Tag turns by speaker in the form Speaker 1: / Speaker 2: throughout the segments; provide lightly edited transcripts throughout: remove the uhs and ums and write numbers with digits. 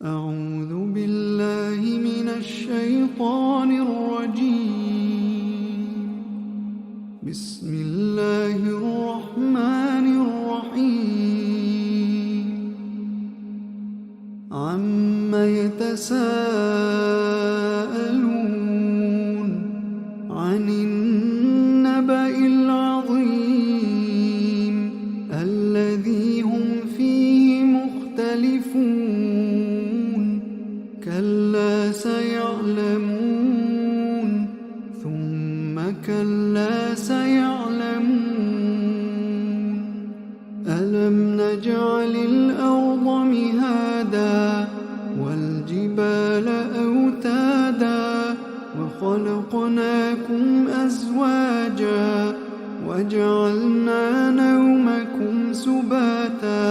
Speaker 1: أعوذ بالله من الشيطان الرجيم. بسم الله الرحمن الرحيم. عم يتساءلون عن النبأ العظيم الذي هم فيه مختلفون. كلا سيعلمون ثم كلا سيعلمون. ألم نجعل الأرض مهادا والجبال أوتادا وخلقناكم أزواجا وجعلنا نومكم سباتا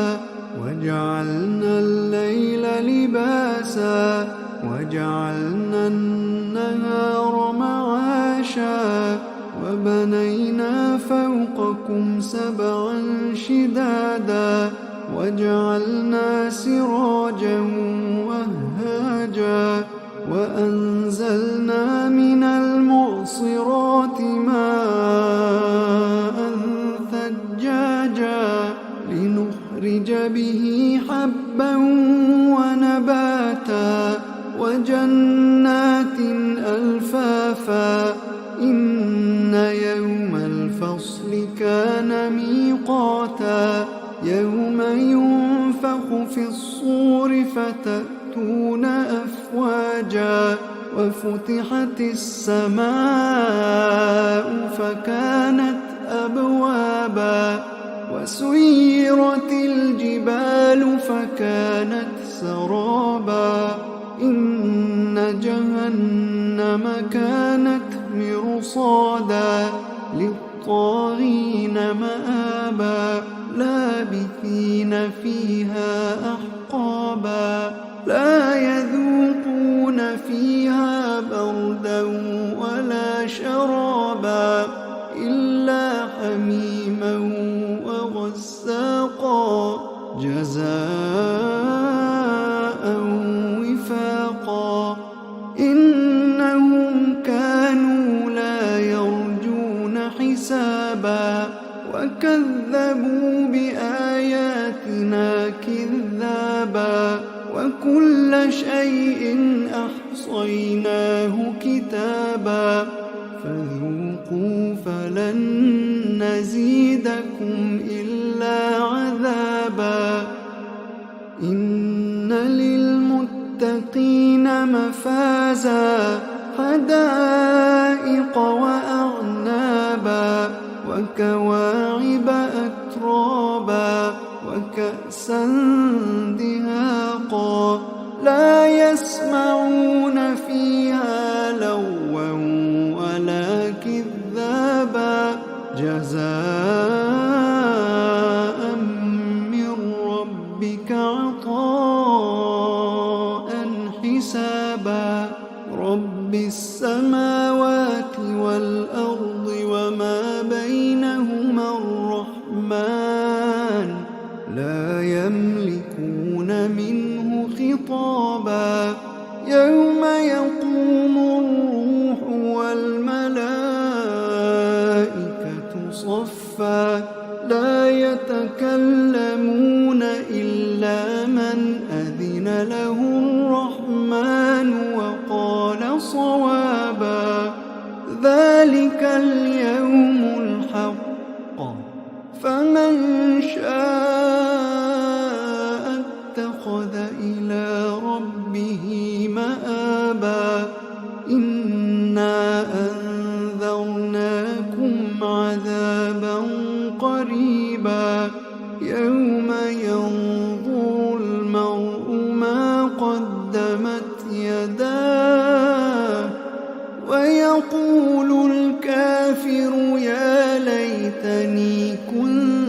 Speaker 1: وجعلنا الليل لباسا وجعلنا النهار معاشا وبنينا فوقكم سبعا شدادا وجعلنا سراجا وهاجا وأنزلنا من المعصرات ماء ثجاجا لنخرج به حبا ونباتا وجنات ألفافا. إن يوم الفصل كان ميقاتا يوم ينفخ في الصور فتأتون أفواجا وفتحت السماء فكانت أبوابا وسيرت الجبال فكانت سرابا. إن جهنم كانت مرصادا للطاغين مآبا لابثين فيها أحقابا لا يذوقون فيها بردا ولا شرابا إلا حميما وغساقا جزاء وفاقا. إنهم كانوا لا يرجون حسابا وكذبوا بآياتنا كذابا وكل شيء أحصيناه كتابا فذوقوا فلن نزيدكم إلا عذابا. إن للمتقين مفازا حدائق وأعنابا وكواعب أترابا وكأسا دهاقا لا يسمعون فيها لغوا ولا كذابا جزاء من ربك عطاء حسابا. رب السماوات والأرض وما بينهما الرحمن لا يملكون منه خطابا. يوم يقوم الروح والملائكة صفا لا يتكلمون إلا من أذن له الرحمن وقال صوابا. ذلك اليوم الحق فمن شاء اتخذ إلى ربه مآبا. إنا أنذرناكم عذابا قريبا يوم ينظر المرء ما قدمت يداه ويقول الكافر يا ليتني كنت